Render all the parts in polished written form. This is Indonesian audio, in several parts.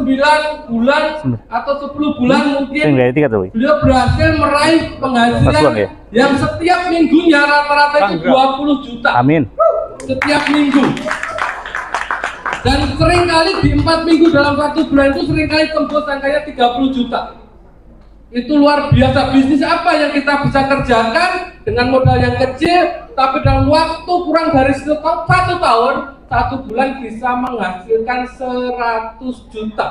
9 bulan atau 10 bulan mungkin beliau berhasil meraih penghasilan yang setiap minggunya rata-rata itu 20 juta. Amin. Setiap minggu. Dan seringkali di 4 minggu dalam 1 bulan itu seringkali tembus angkanya 30 juta. Itu luar biasa. Bisnis apa yang kita bisa kerjakan dengan modal yang kecil, tapi dalam waktu kurang dari 1 tahun, 1 bulan bisa menghasilkan 100 juta.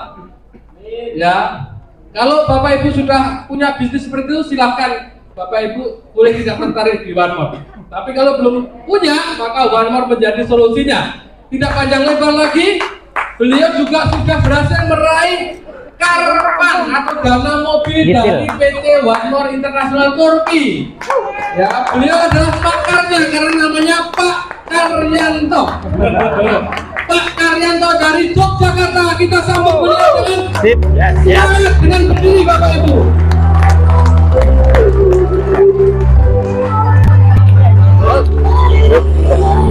Ya, kalau Bapak Ibu sudah punya bisnis seperti itu, silahkan Bapak Ibu boleh tidak tertarik di One More. Tapi kalau belum punya, maka One More menjadi solusinya. Tidak panjang lebar lagi, beliau juga sudah berhasil meraih Karpan atau dana mobil dari PT One More International Turki. Ya, beliau adalah pakarnya karena namanya Pak Karyanto. Pak Karyanto dari Yogyakarta. Kita sambut beliau dengan berdiri, Bapak Ibu.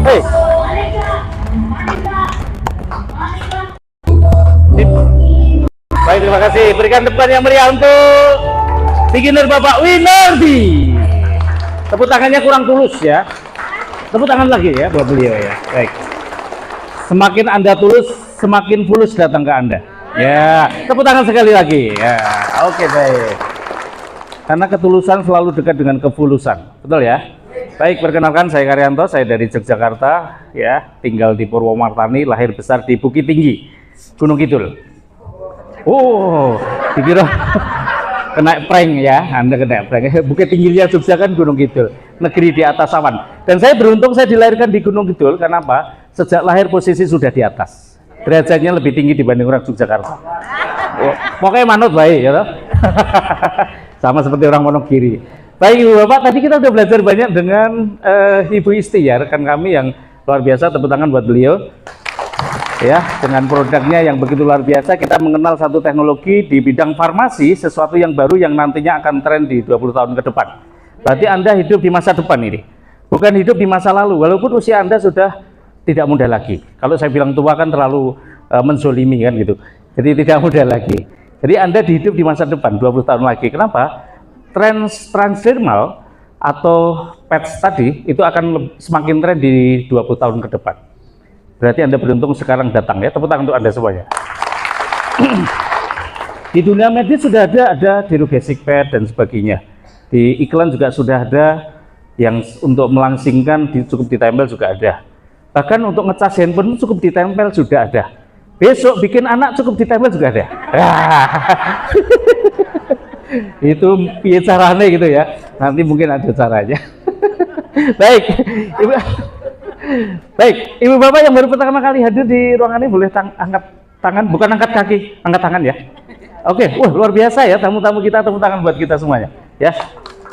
Hey. Baik, terima kasih. Berikan tepukan yang meriah untuk beginner Bapak Winardi. Tepuk tangannya kurang tulus ya. Tepuk tangan lagi ya buat beliau ya. Baik. Semakin Anda tulus, semakin fulus datang ke Anda. Ya, tepuk tangan sekali lagi. Ya, oke baik. Karena ketulusan selalu dekat dengan kefulusan. Betul ya? Baik, perkenalkan saya Karyanto, saya dari Yogyakarta ya, tinggal di Purwomartani, lahir besar di Bukit Tinggi, Gunung Kidul. Oh, dikira kena prank ya, Anda kena prank. Bukit Tingginya Jogja kan Gunung Kidul, negeri di atas awan. Dan saya beruntung saya dilahirkan di Gunung Kidul, karena apa? Sejak lahir posisi sudah di atas, derajatnya lebih tinggi dibanding orang Yogyakarta. Oh, pokoknya manut baik ya, sama seperti orang Wonogiri. Baik Ibu Bapak, tadi kita udah belajar banyak dengan Ibu Isti ya, rekan kami yang luar biasa. Tepuk tangan buat beliau. Ya, dengan produknya yang begitu luar biasa, kita mengenal satu teknologi di bidang farmasi, sesuatu yang baru yang nantinya akan tren di 20 tahun ke depan. Berarti Anda hidup di masa depan ini, bukan hidup di masa lalu, walaupun usia Anda sudah tidak muda lagi. Kalau saya bilang tua kan terlalu menzolimi kan gitu, jadi tidak muda lagi. Jadi Anda hidup di masa depan 20 tahun lagi. Kenapa? Transdermal atau PETS tadi itu akan semakin tren di 20 tahun ke depan. Berarti Anda beruntung sekarang datang ya. Tepuk tangan untuk Anda semuanya. Di dunia medis sudah ada dirugesic pad dan sebagainya. Di iklan juga sudah ada yang untuk melangsingkan cukup ditempel juga ada. Bahkan untuk ngecas handphone cukup ditempel sudah ada. Besok bikin anak cukup ditempel juga ada. Itu caranya gitu ya. Nanti mungkin ada caranya. Baik, Ibu. Baik, Ibu Bapak yang baru pertama kali hadir di ruangan ini boleh angkat tangan, bukan angkat kaki, angkat tangan ya. Oke, wah luar biasa ya tamu-tamu kita, tepuk tangan buat kita semuanya. Ya,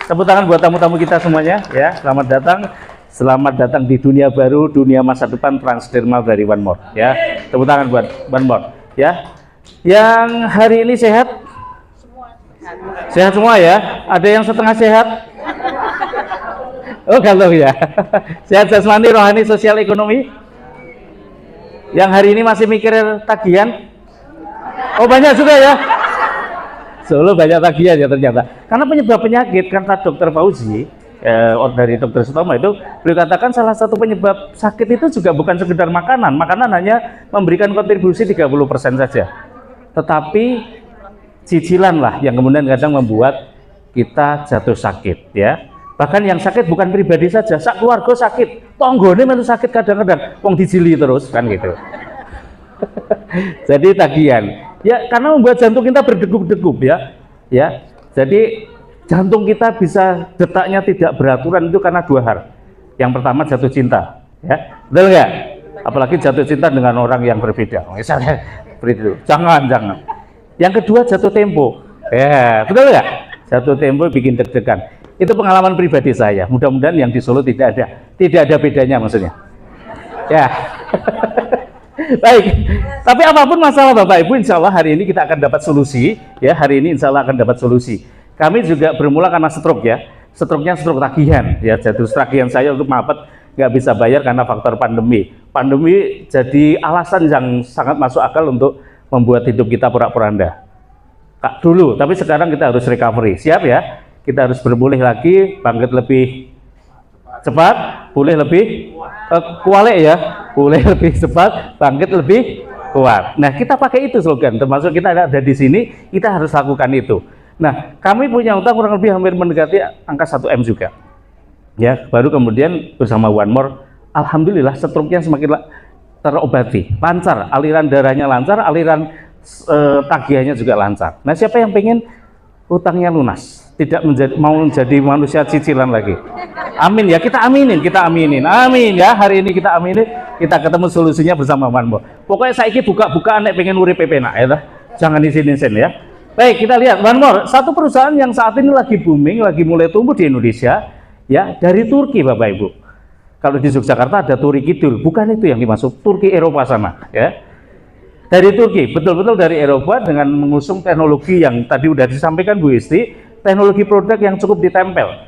tepuk tangan buat tamu-tamu kita semuanya. Ya, selamat datang di dunia baru, dunia masa depan transdermal dari One More. Ya, tepuk tangan buat One More. Ya, yang hari ini sehat? Sehat semua ya. Ada yang setengah sehat? Oh kalau ya, sehat jasmani, rohani, sosial, ekonomi. Yang hari ini masih mikir tagihan? Oh banyak juga ya. Solo banyak tagihan ya ternyata. Karena penyebab penyakit, kata Dokter Fauzi, dari Dokter Sutomo itu, beliau katakan salah satu penyebab sakit itu juga bukan sekedar makanan. Makanan hanya memberikan kontribusi 30% saja. Tetapi cicilan lah yang kemudian kadang membuat kita jatuh sakit ya. Bahkan yang sakit bukan pribadi saja, sak keluarga sakit, tonggone melu sakit kadang-kadang, wong dijili terus kan gitu. Jadi tagihan, ya karena membuat jantung kita berdegup-degup ya. Jadi jantung kita bisa detaknya tidak beraturan itu karena 2 hal. Yang pertama jatuh cinta, ya, betul nggak? Apalagi jatuh cinta dengan orang yang berbeda, misalnya seperti itu. Jangan. Yang kedua jatuh tempo, ya, betul nggak? Jatuh tempo bikin deg-degan. Itu pengalaman pribadi saya. Mudah-mudahan yang di Solo tidak ada bedanya maksudnya. Ya. Baik. Tapi apapun masalah Bapak Ibu, insya Allah hari ini kita akan dapat solusi. Ya, hari ini insya Allah akan dapat solusi. Kami juga bermula karena stroke ya. Stroke-nya stroke tagihan. Ya, jatuh tagihan saya untuk mapet nggak bisa bayar karena faktor pandemi. Pandemi jadi alasan yang sangat masuk akal untuk membuat hidup kita porak-poranda. Kak dulu, tapi sekarang kita harus recovery. Siap ya? Kita harus berpulih lagi, bangkit lebih cepat, pulih lebih kualek ya, pulih lebih cepat, bangkit lebih kuat. Nah, kita pakai itu slogan, termasuk kita ada di sini, kita harus lakukan itu. Nah, kami punya utang kurang lebih hampir mendekati angka 1 M juga. Ya, baru kemudian bersama One More, alhamdulillah struknya semakin terobati, lancar, aliran darahnya lancar, aliran tagihannya juga lancar. Nah, siapa yang pengen utangnya lunas, tidak mau menjadi manusia cicilan lagi? Amin ya, kita aminin, amin ya. Hari ini kita aminin, kita ketemu solusinya bersama One More. Pokoknya saya ini buka-bukaan nek pengen urip penak ya, jangan disin-sin ya. Baik, kita lihat One More, satu perusahaan yang saat ini lagi booming, lagi mulai tumbuh di Indonesia, ya, dari Turki Bapak Ibu. Kalau di Yogyakarta ada Turi Kidul, bukan itu yang dimaksud, Turki Eropa sana, ya. Dari Turki, betul-betul dari Eropa dengan mengusung teknologi yang tadi udah disampaikan Bu Isti, teknologi produk yang cukup ditempel.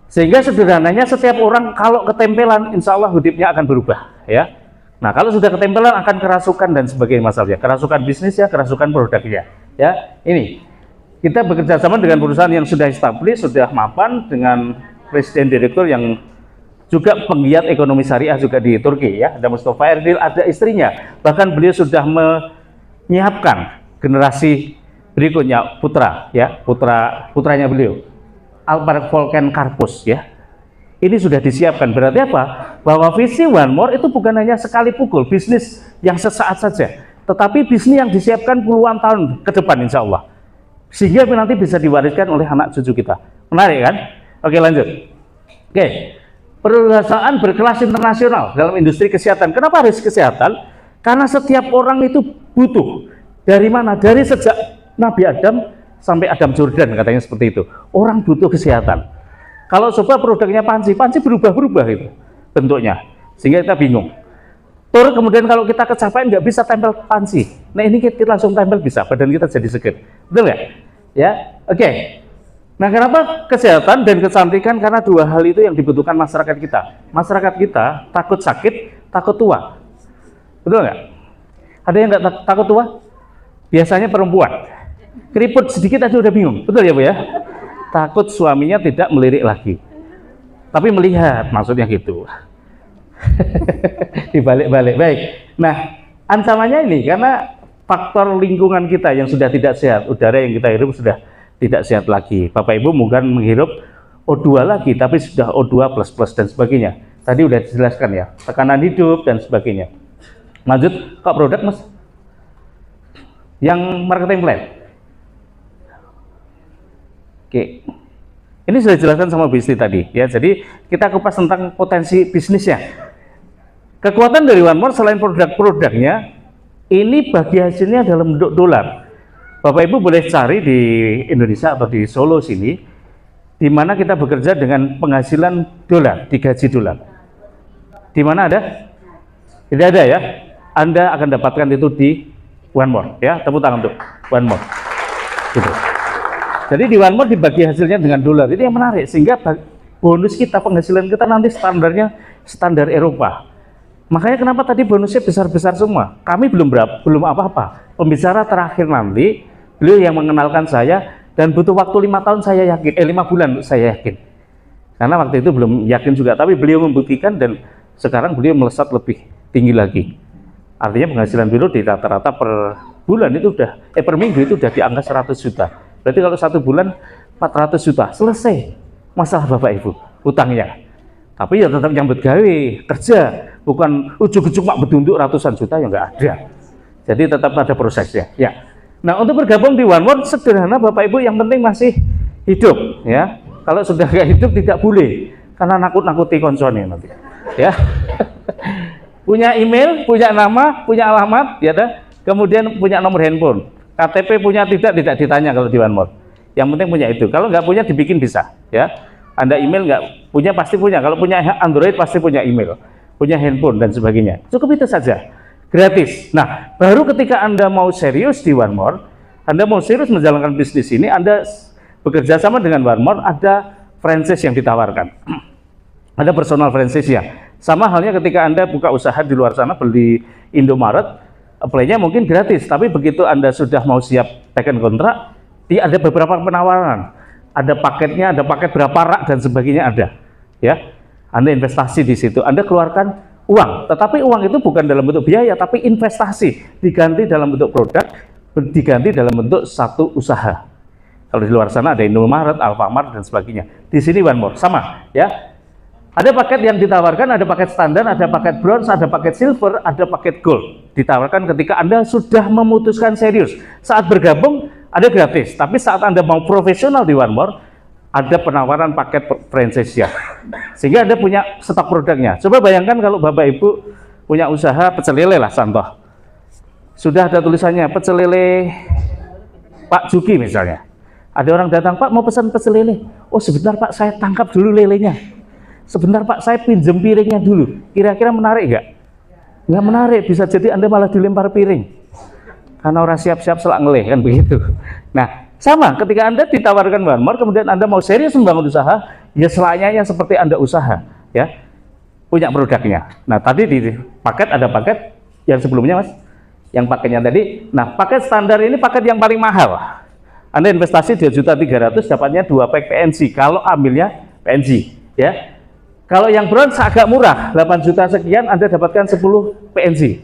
Sehingga sederhananya setiap orang kalau ketempelan, insya Allah hidupnya akan berubah, ya. Nah, kalau sudah ketempelan akan kerasukan dan sebagainya masalahnya, kerasukan bisnis ya, kerasukan produknya. Ya, ini kita bekerja sama dengan perusahaan yang sudah established, sudah mapan, dengan presiden direktur yang juga penggiat ekonomi syariah juga di Turki ya. Ada Mustafa Erdil, ada istrinya. Bahkan beliau sudah menyiapkan generasi berikutnya putra ya, putranya beliau, Alper Volkan Karpus ya. Ini sudah disiapkan. Berarti apa? Bahwa visi One More itu bukan hanya sekali pukul bisnis yang sesaat saja, tetapi bisnis yang disiapkan puluhan tahun ke depan insya Allah, sehingga nanti bisa diwariskan oleh anak cucu kita. Menarik kan? Oke, lanjut. Oke, perusahaan berkelas internasional dalam industri kesehatan. Kenapa harus kesehatan? Karena setiap orang itu butuh. Dari mana? Dari sejak Nabi Adam sampai Adam Jordan katanya seperti itu. Orang butuh kesehatan. Kalau coba produknya panci berubah-ubah itu bentuknya, sehingga kita bingung. Kemudian kalau kita kecapean nggak bisa tempel panci, nah ini kita langsung tempel bisa, badan kita jadi seger, betul nggak? Ya, oke. Nah, kenapa kesehatan dan kecantikan? Karena dua hal itu yang dibutuhkan masyarakat kita. Masyarakat kita takut sakit, takut tua, betul nggak? Ada yang nggak takut tua? Biasanya perempuan. Keriput sedikit aja udah bingung, betul ya Bu ya? Takut suaminya tidak melirik lagi, tapi melihat, maksudnya gitu. Dibalik-balik. Baik. Nah, ancamannya ini karena faktor lingkungan kita yang sudah tidak sehat, udara yang kita hirup sudah tidak sehat lagi. Bapak Ibu mungkin menghirup O2 lagi, tapi sudah O2 plus dan sebagainya. Tadi udah dijelaskan ya, tekanan hidup dan sebagainya. Lanjut ke produk Mas, yang marketing plan. Oke, ini sudah dijelaskan sama Bu Isti tadi ya. Jadi kita kupas tentang potensi bisnisnya. Kekuatan dari One More selain produk-produknya, ini bagi hasilnya dalam bentuk dolar. Bapak Ibu boleh cari di Indonesia atau di Solo sini, di mana kita bekerja dengan penghasilan dolar, digaji dolar. Di mana ada? Tidak ada ya. Anda akan dapatkan itu di One More ya. Tepuk tangan untuk One More. Gitu. Jadi di One More dibagi hasilnya dengan dolar. Itu yang menarik, sehingga bonus kita, penghasilan kita nanti standarnya standar Eropa. Makanya kenapa tadi bonusnya besar-besar semua. Kami belum apa-apa. Pembicara terakhir nanti beliau yang mengenalkan saya, dan butuh waktu 5 tahun saya yakin, 5 bulan saya yakin. Karena waktu itu belum yakin juga, tapi beliau membuktikan dan sekarang beliau melesat lebih tinggi lagi. Artinya penghasilan beliau di rata-rata per bulan itu udah per minggu itu udah di angka 100 juta. Berarti kalau 1 bulan 400 juta, selesai masalah Bapak Ibu utangnya. Tapi ya tetap yang bergawe, kerja, bukan ujuk-ujuk mak bedunduk ratusan juta, ya nggak ada. Jadi tetap ada prosesnya. Ya. Nah, untuk bergabung di One More sederhana Bapak Ibu, yang penting masih hidup ya. Kalau sudah nggak hidup tidak boleh, karena nakut-nakuti konsolnya nanti. Ya. Punya email, punya nama, punya alamat, ya dah. Kemudian punya nomor handphone. KTP punya tidak ditanya kalau di One More. Yang penting punya itu. Kalau nggak punya dibikin bisa, ya. Anda email nggak punya, pasti punya. Kalau punya Android pasti punya email, punya handphone dan sebagainya. Cukup itu saja, gratis. Nah, baru ketika Anda mau serius di One More, Anda mau serius menjalankan bisnis ini, Anda bekerja sama dengan One More, ada franchise yang ditawarkan. Ada personal franchise ya. Sama halnya ketika Anda buka usaha di luar sana, beli Indomaret, apply-nya mungkin gratis, tapi begitu Anda sudah mau siap taken kontrak, ada beberapa penawaran, ada paketnya, ada paket berapa rak dan sebagainya ada, ya. Anda investasi di situ, Anda keluarkan uang, tetapi uang itu bukan dalam bentuk biaya, tapi investasi, diganti dalam bentuk produk, diganti dalam bentuk satu usaha. Kalau di luar sana ada Indomaret, Alfamart dan sebagainya. Di sini One More sama, ya. Ada paket yang ditawarkan, ada paket standar, ada paket bronze, ada paket silver, ada paket gold. Ditawarkan ketika Anda sudah memutuskan serius. Saat bergabung, ada gratis. Tapi saat Anda mau profesional di One More, ada penawaran paket franchise ya. Sehingga Anda punya stok produknya. Coba bayangkan kalau Bapak Ibu punya usaha pecel lele lah, contoh. Sudah ada tulisannya, pecel lele Pak Juki misalnya. Ada orang datang, Pak mau pesan pecel lele. Oh sebentar Pak, saya tangkap dulu lelenya. Sebentar Pak, saya pinjam piringnya dulu. Kira-kira menarik nggak? Nggak menarik, bisa jadi Anda malah dilempar piring. Karena orang siap-siap selak ngeleh, kan begitu. Nah, sama ketika Anda ditawarkan One More, kemudian Anda mau serius membangun usaha, ya selayaknya seperti Anda usaha, ya. Punya produknya. Nah, tadi di paket ada paket yang sebelumnya Mas, yang paketnya tadi. Nah, paket standar ini paket yang paling mahal. Anda investasi 2.300.000 dapatnya 2 pack PNC kalau ambilnya PNC, ya. Kalau yang bronze agak murah, 8 juta sekian Anda dapatkan 10 PNC.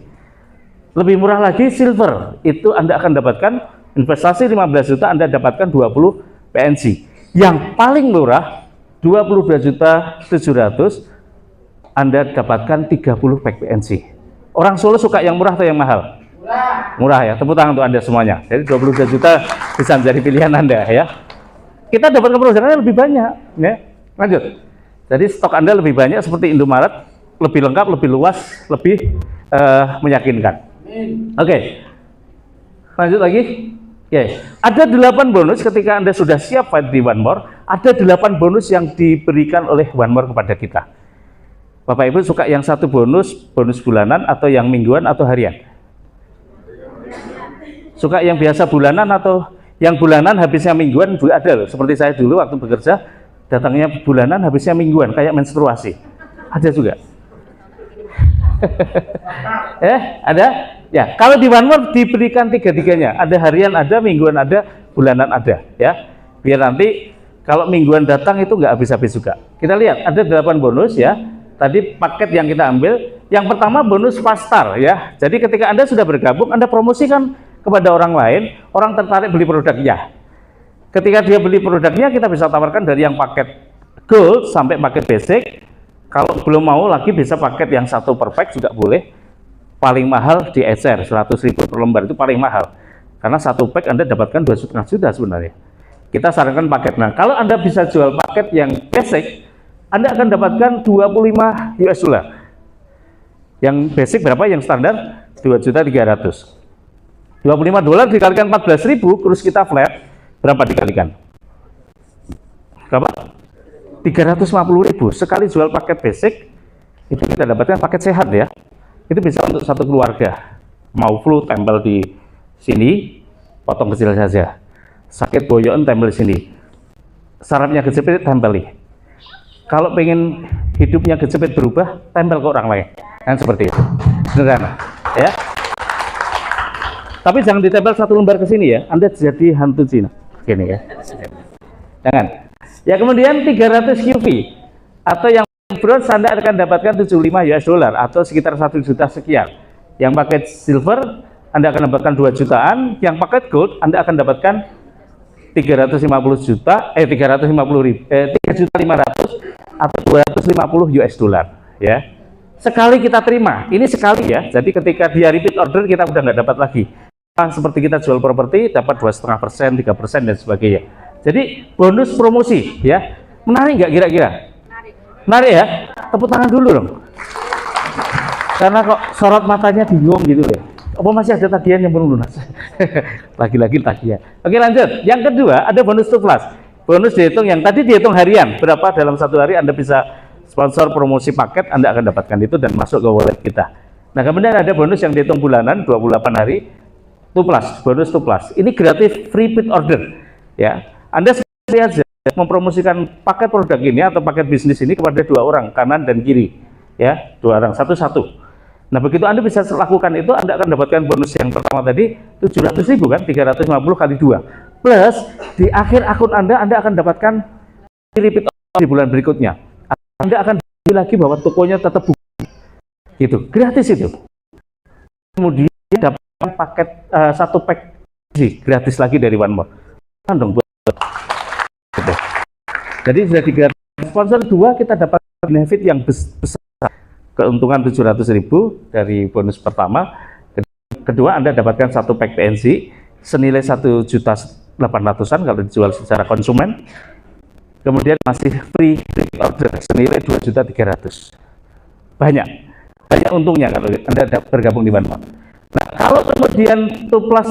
Lebih murah lagi silver, itu Anda akan dapatkan investasi 15 juta, Anda dapatkan 20 PNC. Yang paling murah 22.700.000, Anda dapatkan 30 pack PNC. Orang Solo suka yang murah atau yang mahal? Murah ya, tepuk tangan untuk Anda semuanya. Jadi 22 juta bisa menjadi pilihan Anda ya. Kita dapatkan produknya lebih banyak ya. Lanjut. Jadi stok Anda lebih banyak seperti Indomaret, lebih lengkap, lebih luas, lebih meyakinkan. Oke. Lanjut lagi. Ya. Ada 8 bonus ketika Anda sudah siap fight di One More. Ada 8 bonus yang diberikan oleh One More kepada kita. Bapak Ibu suka yang satu bonus bulanan atau yang mingguan atau harian? Suka yang biasa bulanan atau yang bulanan habisnya mingguan? Ada loh. Seperti saya dulu waktu bekerja, datangnya bulanan, habisnya mingguan, kayak menstruasi. Ada juga. Ada? Ya, kalau di One More diberikan tiga-tiganya. Ada harian, ada mingguan, ada bulanan, ada. Ya, biar nanti kalau mingguan datang itu nggak habis-habis juga. Kita lihat, ada 8 bonus ya. Tadi paket yang kita ambil. Yang pertama bonus fast start ya. Jadi ketika Anda sudah bergabung, Anda promosikan kepada orang lain, orang tertarik beli produknya. Ketika dia beli produknya, kita bisa tawarkan dari yang paket gold sampai paket basic. Kalau belum mau lagi bisa paket yang 1 per pack juga boleh. Paling mahal di ECR 100.000 per lembar itu paling mahal. Karena 1 pack Anda dapatkan 2,5 juta sebenarnya. Kita sarankan paket. Nah, kalau Anda bisa jual paket yang basic, Anda akan dapatkan 25 US dollar. Yang basic berapa? Yang standar 2.300.000. 25 dolar dikalikan 14.000, terus kita flat. Berapa dikalikan? Berapa? 350.000. Sekali jual paket basic, itu kita dapatkan paket sehat ya. Itu bisa untuk satu keluarga. Mau flu, tempel di sini, potong kecil saja. Sakit boyon, tempel di sini. Sarafnya kejepit, tempeli. Kalau pengen hidupnya kejepit berubah, tempel ke orang lain. Kan seperti itu. Sederhana, ya. Tapi jangan ditempel 1 lembar ke sini ya. Anda jadi hantu Cina. Gini ya. Jangan. Ya kemudian 300 QV atau yang bronze Anda akan dapatkan 75 US dollar atau sekitar 1 juta sekian. Yang paket silver Anda akan dapatkan 2 jutaan, yang paket gold Anda akan dapatkan 350 juta 3.500.000 atau 250 US dollar ya. Sekali kita terima, ini sekali ya. Jadi ketika dia repeat order kita udah nggak dapat lagi. Seperti kita jual properti dapat 2,5%, 3% dan sebagainya. Jadi bonus promosi ya. Menarik nggak kira-kira? Menarik ya? Tepuk tangan dulu dong. Karena kok sorot matanya bingung gitu ya. Apa masih ada tagihan yang belum lunas? Lagi-lagi tagihan. Oke lanjut. Yang kedua ada bonus 2 plus. Bonus dihitung yang tadi dihitung harian. Berapa dalam 1 hari Anda bisa sponsor promosi paket, Anda akan dapatkan itu dan masuk ke wallet kita. Nah kemudian ada bonus yang dihitung bulanan 28 hari. 2 plus, bonus 2 plus. Ini gratis free repeat order. Ya, Anda saja mempromosikan paket produk ini atau paket bisnis ini kepada 2 orang, kanan dan kiri. Ya, 2 orang, satu-satu. Nah, begitu Anda bisa lakukan itu, Anda akan dapatkan bonus yang pertama tadi 700.000 kan, 350 kali 2. Plus di akhir akun Anda akan dapatkan repeat order di bulan berikutnya. Anda akan beli lagi bahwa tokonya tetap buka. Gitu, gratis itu. Kemudian dapatkan paket satu pack gratis lagi dari One More. Kan dong buat. Gitu. Jadi sudah digratis. Sponsor 2 kita dapat benefit yang besar. Keuntungan 700.000 dari bonus pertama. Kedua, Anda dapatkan satu pack PNC senilai 1.800.000-an kalau dijual secara konsumen. Kemudian masih free order senilai 2.300.000. Banyak untungnya kalau Anda bergabung di One More. Nah, kalau kemudian tuh plus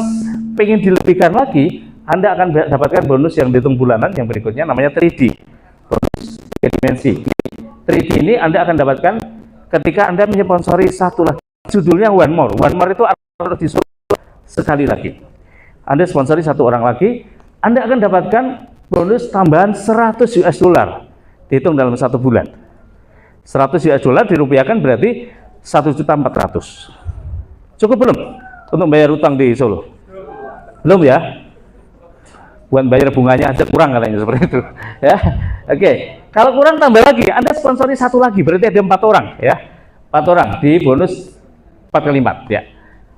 pengen dilebihkan lagi, Anda akan dapatkan bonus yang dihitung bulanan yang berikutnya, namanya 3D. Bonus 3 dimensi. 3D ini Anda akan dapatkan ketika Anda menyponsori satu lagi, judulnya One More. One More itu harus disuruh sekali lagi. Anda sponsori satu orang lagi, Anda akan dapatkan bonus tambahan 100 US dollar. Dihitung dalam 1 bulan. 100 US dollar dirupiahkan berarti 1.400.000. Cukup belum untuk bayar utang di Solo? Belum ya? Buat bayar bunganya aja kurang katanya seperti itu. Ya, oke. Kalau kurang tambah lagi, Anda sponsori satu lagi, berarti ada 4 orang ya. 4 orang di bonus 4 kali 4 ya.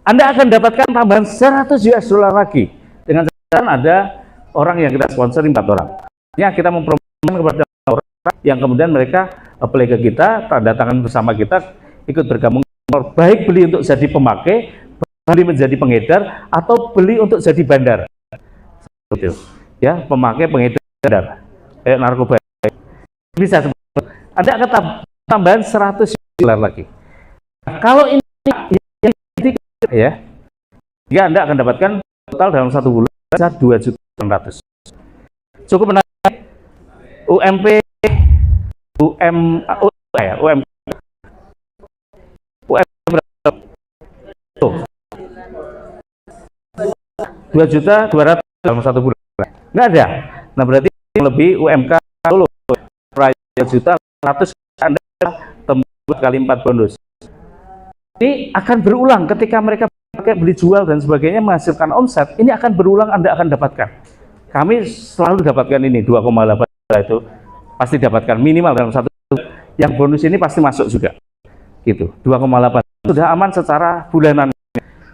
Anda akan dapatkan tambahan 100 US dollar lagi dengan catatan ada orang yang kita sponsori 4 orang. Ya, kita mempromosikan kepada orang yang kemudian mereka apply ke kita, tanda tangan bersama kita, ikut bergabung, baik beli untuk jadi pemakai, beli menjadi pengedar, atau beli untuk jadi bandar. Seperti itu. Ya, pemakai, pengedar, narkoba. Bisa seperti itu. Anda akan tambahan 100 dolar lagi. Nah, kalau ini ya, ya Anda akan dapatkan total dalam 1 bulan 2.600.000. Cukup menarik. UMP berapa? 2.200.000 dalam 1 bulan. Nggak ada. Nah, berarti lebih UMK Solo juta 100 Anda tembus kali 4 bonus. Ini akan berulang ketika mereka pakai beli jual dan sebagainya menghasilkan omset. Ini akan berulang, Anda akan dapatkan. Kami selalu dapatkan ini 2,8 itu pasti dapatkan minimal dalam 1. Yang bonus ini pasti masuk juga. Gitu. 2,8 sudah aman secara bulanan.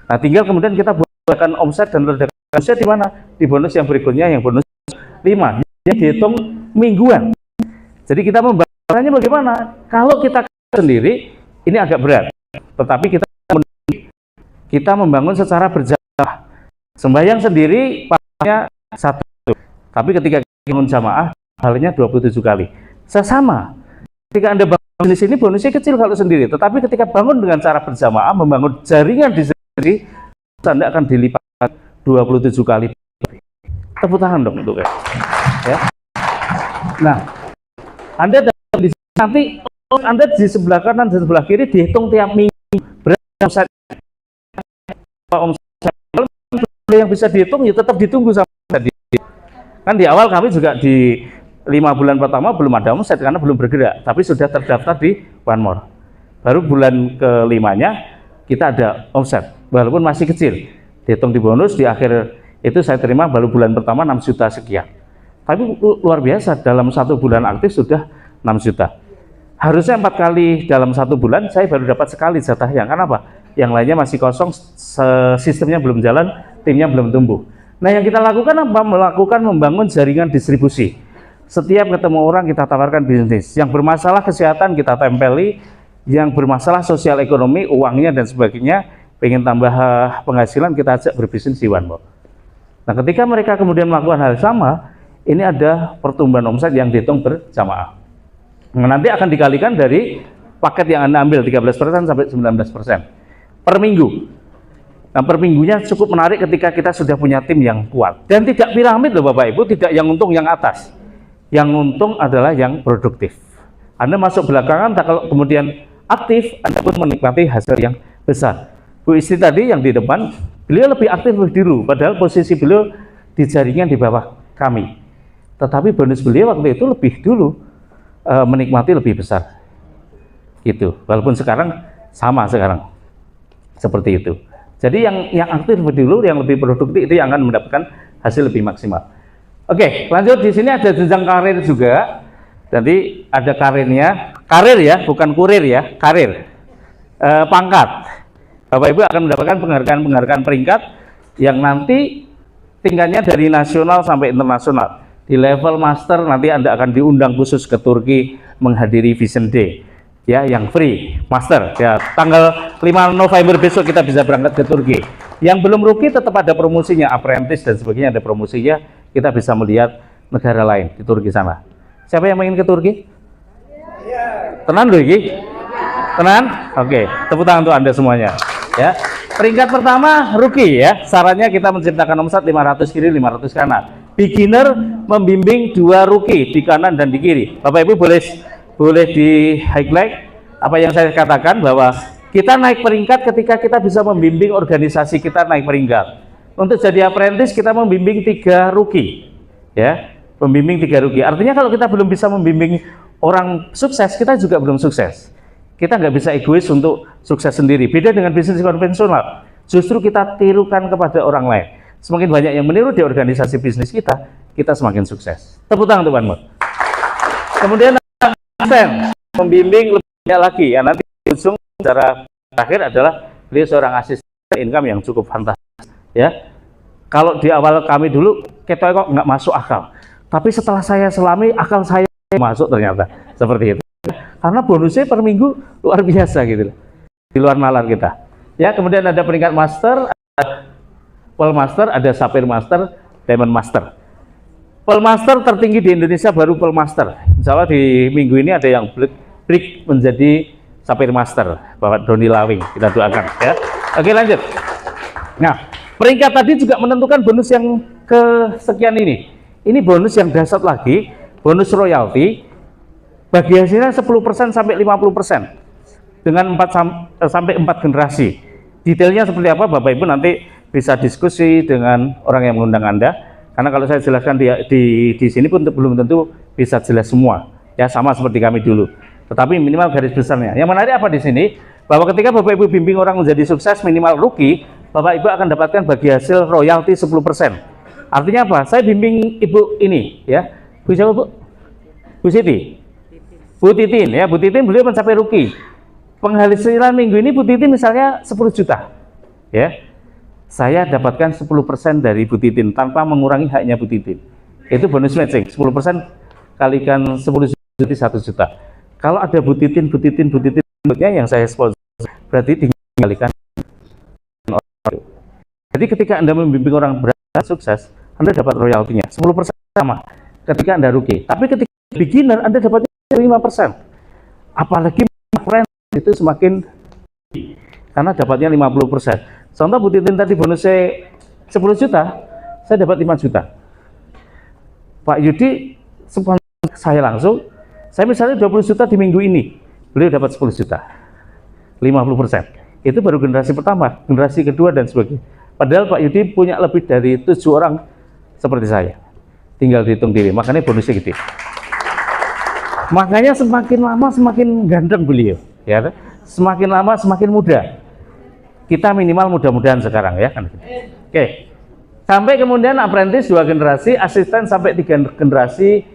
Nah, tinggal kemudian kita buatkan omset dan ledakan omset di mana? Di bonus yang berikutnya, yang bonus 5 yang dihitung mingguan. Jadi kita membacanya bagaimana? Kalau kita sendiri ini agak berat, tetapi kita membangun secara berjamaah. Sembahyang sendiri pahalanya 1, tapi ketika bangun jamaah pahalanya 27 kali. Sama. Ketika Anda bangun di sini bonusnya kecil kalau sendiri, tetapi ketika bangun dengan cara berjamaah, membangun jaringan di sini, Anda akan dilipat 27 kali. Tepuk tangan dong untuk ya. Nah, Anda di sini, nanti Anda di sebelah kanan dan sebelah kiri dihitung tiap minggu berapa omset yang bisa dihitung, ya tetap ditunggu sama tadi. Kan di awal kami juga di 5 bulan pertama belum ada omset karena belum bergerak, tapi sudah terdaftar di One More. Baru bulan ke-5-nya kita ada omset, walaupun masih kecil. Dihitung di bonus, di akhir itu saya terima baru bulan pertama 6 juta sekian. Tapi luar biasa, dalam 1 bulan aktif sudah 6 juta. Harusnya 4 kali dalam 1 bulan, saya baru dapat sekali jatahnya. Kenapa? Yang lainnya masih kosong, sistemnya belum jalan, timnya belum tumbuh. Nah, yang kita lakukan apa? Melakukan membangun jaringan distribusi. Setiap ketemu orang kita tawarkan bisnis. Yang bermasalah kesehatan kita tempeli, yang bermasalah sosial ekonomi, uangnya dan sebagainya, pengen tambah penghasilan kita ajak berbisnis di One More. Nah, ketika mereka kemudian melakukan hal sama, ini ada pertumbuhan omset yang dihitung berjamaah. Nah, nanti akan dikalikan dari paket yang Anda ambil 13% sampai 19% per minggu. Nah, per minggunya cukup menarik ketika kita sudah punya tim yang kuat. Dan tidak piramid loh Bapak Ibu, tidak yang untung yang atas. Yang untung adalah yang produktif. Anda masuk belakangan, kalau kemudian aktif, Anda pun menikmati hasil yang besar. Bu Istri tadi yang di depan, beliau lebih aktif lebih dulu, padahal posisi beliau di jaringan di bawah kami. Tetapi bonus beliau waktu itu lebih dulu menikmati lebih besar. Gitu. Walaupun sekarang sama sekarang. Seperti itu. Jadi yang aktif lebih dulu, yang lebih produktif itu yang akan mendapatkan hasil lebih maksimal. Oke, lanjut. Di sini ada jenjang karir juga. Jadi ada karirnya, karir ya, bukan kurir ya, karir. Pangkat. Bapak Ibu akan mendapatkan penghargaan peringkat yang nanti tingkatnya dari nasional sampai internasional. Di level master nanti Anda akan diundang khusus ke Turki menghadiri Vision Day. Ya, yang free master ya, tanggal 5 November besok kita bisa berangkat ke Turki. Yang belum rookie tetap ada promosinya, apprentice dan sebagainya ada promosinya, kita bisa melihat negara lain di Turki sana. Siapa yang ingin ke Turki? Tenan loh ini? Tenan? Oke, tepuk tangan untuk Anda semuanya ya. Peringkat pertama rookie ya, sarannya kita menciptakan omset 500 kiri 500 kanan. Beginner membimbing 2 rookie di kanan dan di kiri. Bapak Ibu boleh di highlight apa yang saya katakan, bahwa kita naik peringkat ketika kita bisa membimbing organisasi kita naik peringkat. Untuk jadi apprentice kita membimbing 3 rookie ya, membimbing 3 rookie. Artinya kalau kita belum bisa membimbing orang sukses, kita juga belum sukses. Kita nggak bisa egois untuk sukses sendiri. Beda dengan bisnis konvensional, justru kita tirukan kepada orang lain. Semakin banyak yang meniru di organisasi bisnis kita, kita semakin sukses. Tepuk tangan untuk Pak Mod. Kemudian asisten membimbing lebih banyak lagi ya, nanti ujung secara terakhir adalah beliau seorang asisten income yang cukup fantastis ya. Kalau di awal kami dulu kita kok nggak masuk akal, tapi setelah saya selami akal saya masuk ternyata seperti itu, karena bonusnya per minggu luar biasa gitu di luar nalar kita ya. Kemudian ada peringkat master, ada Pearl Master, ada Sapphire Master, Diamond Master. Pearl Master tertinggi di Indonesia baru Pearl Master. Insya Allah di minggu ini ada yang break menjadi Sapphire Master, Bapak Doni Lawing, kita doakan ya. Oke, lanjut. Nah, peringkat tadi juga menentukan bonus yang kesekian ini. Ini bonus yang dahsyat lagi, bonus royalti. Bagi hasilnya 10% sampai 50% dengan 4 sampai 4 generasi. Detailnya seperti apa Bapak Ibu nanti bisa diskusi dengan orang yang mengundang Anda. Karena kalau saya jelaskan di sini pun belum tentu bisa jelas semua. Ya, sama seperti kami dulu. Tetapi minimal garis besarnya. Yang menarik apa di sini? Bahwa ketika Bapak Ibu bimbing orang menjadi sukses minimal rookie, Bapak Ibu akan dapatkan bagi hasil royalti 10%. Artinya apa? Saya bimbing Ibu ini, ya. Bu siapa, Bu? Bu Siti. Bu Titin, ya. Bu Titin beliau mencapai rookie. Penghasilan minggu ini Bu Titin misalnya 10 juta. Ya. Saya dapatkan 10% dari Bu Titin tanpa mengurangi haknya Bu Titin. Itu bonus matching, 10% kalikan 10 juta 1 juta. Kalau ada Bu Titin yang saya sponsor, berarti tinggal kalikan. Jadi ketika Anda membimbing orang berhasil sukses, Anda dapat royaltinya 10% sama ketika Anda rookie. Tapi ketika beginner Anda dapatnya 5%. Apalagi friend itu semakin tinggi, karena dapatnya 50%. Contoh Bu Titin tadi bonusnya 10 juta, saya dapat 5 juta. Pak Yudi sponsor saya langsung, saya misalnya 20 juta di minggu ini, beliau dapat 10 juta, 50%. Itu baru generasi pertama, generasi kedua dan sebagainya. Padahal Pak Yudi punya lebih dari 7 orang seperti saya. Tinggal dihitung diri, makanya bonusnya gede. Makanya semakin lama semakin ganteng beliau, ya. Semakin lama semakin muda. Kita minimal mudah-mudahan sekarang ya kan. Oke. Sampai kemudian apprentice 2 generasi, asisten sampai 3 generasi,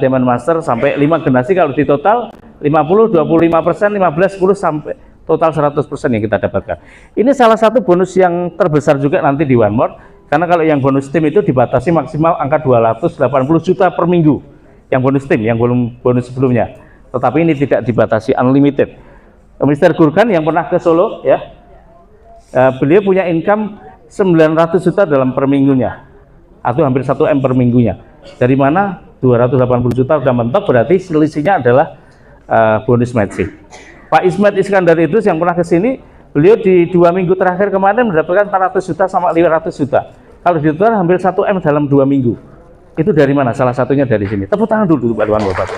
Diamond Master sampai 5 generasi. Kalau di total 50, 25%, 15, 10 sampai total 100% yang kita dapatkan. Ini salah satu bonus yang terbesar juga nanti di One More, karena kalau yang bonus tim itu dibatasi maksimal angka 280 juta per minggu. Yang bonus tim, yang belum bonus sebelumnya. Tetapi ini tidak dibatasi, unlimited. Mr. Gurkan yang pernah ke Solo ya, beliau punya income 900 juta dalam per minggunya, atau hampir 1 M per minggunya. Dari mana 280 juta sudah mentok, berarti selisihnya adalah bonus matching. Pak Ismet Iskandar itu yang pernah ke sini, beliau di 2 minggu terakhir kemarin mendapatkan 400 juta sama 500 juta. Kalau di total hampir 1 M dalam 2 minggu. Itu dari mana? Salah satunya dari sini. Tepuk tangan dulu Pak Tuan Bapak.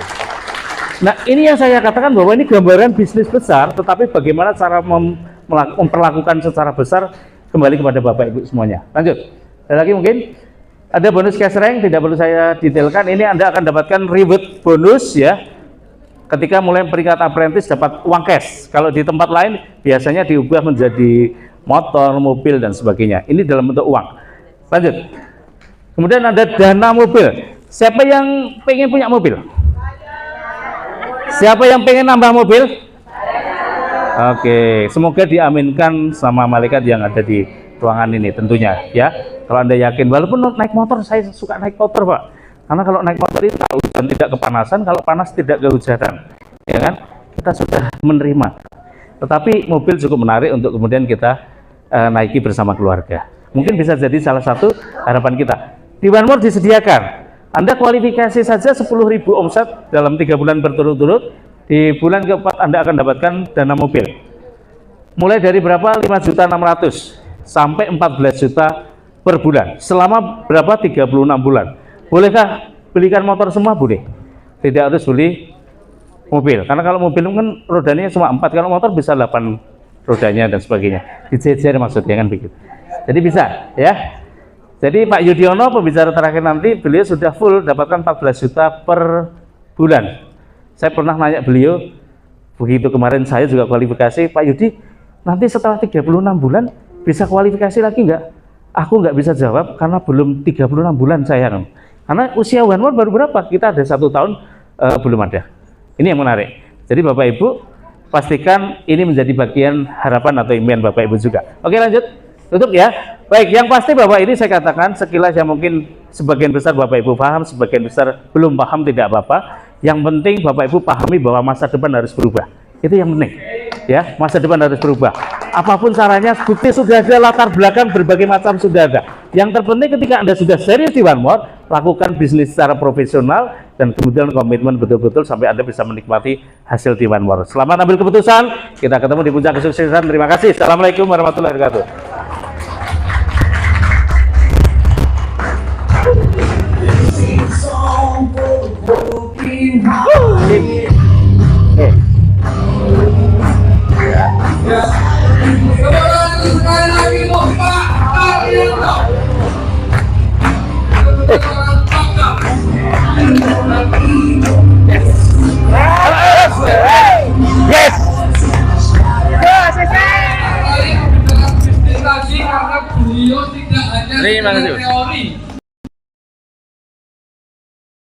Nah, ini yang saya katakan bahwa ini gambaran bisnis besar, tetapi bagaimana cara memperlakukan secara besar kembali kepada Bapak Ibu semuanya. Lanjut. Ada lagi mungkin? Ada bonus cash rank, tidak perlu saya detailkan. Ini Anda akan dapatkan reward bonus ya. ketika mulai peringkat apprentice dapat uang cash. Kalau di tempat lain biasanya diubah menjadi motor, mobil dan sebagainya. Ini dalam bentuk uang. Lanjut. Kemudian ada dana mobil. Siapa yang pengen punya mobil? Siapa yang pengen nambah mobil? Oke, semoga diaminkan sama malaikat yang ada di ruangan ini tentunya ya. Kalau Anda yakin, walaupun naik motor, saya suka naik motor Pak. Karena kalau naik motor itu hujan tidak kepanasan, kalau panas tidak kehujanan. Ya kan? Kita sudah menerima. Tetapi mobil cukup menarik untuk kemudian kita naiki bersama keluarga. Mungkin bisa jadi salah satu harapan kita. Di OneMore disediakan. Anda kualifikasi saja 10.000 omset dalam 3 bulan berturut-turut. Di bulan keempat Anda akan dapatkan dana mobil. Mulai dari berapa? 5.600.000 sampai 14 juta per bulan. Selama berapa? 36 bulan. Bolehkah belikan motor semua? Boleh. Tidak harus beli mobil. Karena kalau mobil kan rodanya cuma 4, kalau motor bisa 8 rodanya dan sebagainya. Dijejer maksudnya kan begitu. Jadi bisa ya. Jadi Pak Yudiono pembicara terakhir nanti beliau sudah full dapatkan 14 juta per bulan. Saya pernah nanya beliau begitu kemarin saya juga kualifikasi, Pak Yudi nanti setelah 36 bulan bisa kualifikasi lagi nggak? Aku nggak bisa jawab karena belum 36 bulan saya kan. Karena usia OneMore baru berapa? Kita ada 1 tahun belum ada. Ini yang menarik. Jadi Bapak Ibu pastikan ini menjadi bagian harapan atau impian Bapak Ibu juga. Oke lanjut. Tutup ya. Baik, yang pasti Bapak ini saya katakan sekilas yang mungkin sebagian besar Bapak Ibu paham, sebagian besar belum paham tidak apa-apa. Yang penting Bapak Ibu pahami bahwa masa depan harus berubah. Itu yang penting. Ya, masa depan harus berubah. Apapun caranya, bukti sudah ada, latar belakang berbagai macam sudah ada. Yang terpenting ketika Anda sudah serius di OneMore, lakukan bisnis secara profesional dan kemudian komitmen betul-betul sampai Anda bisa menikmati hasil di OneMore. Selamat ambil keputusan. Kita ketemu di puncak kesuksesan. Terima kasih. Assalamualaikum warahmatullahi wabarakatuh. Yes. Karena beliau tidak hanya Terima kasih. teori,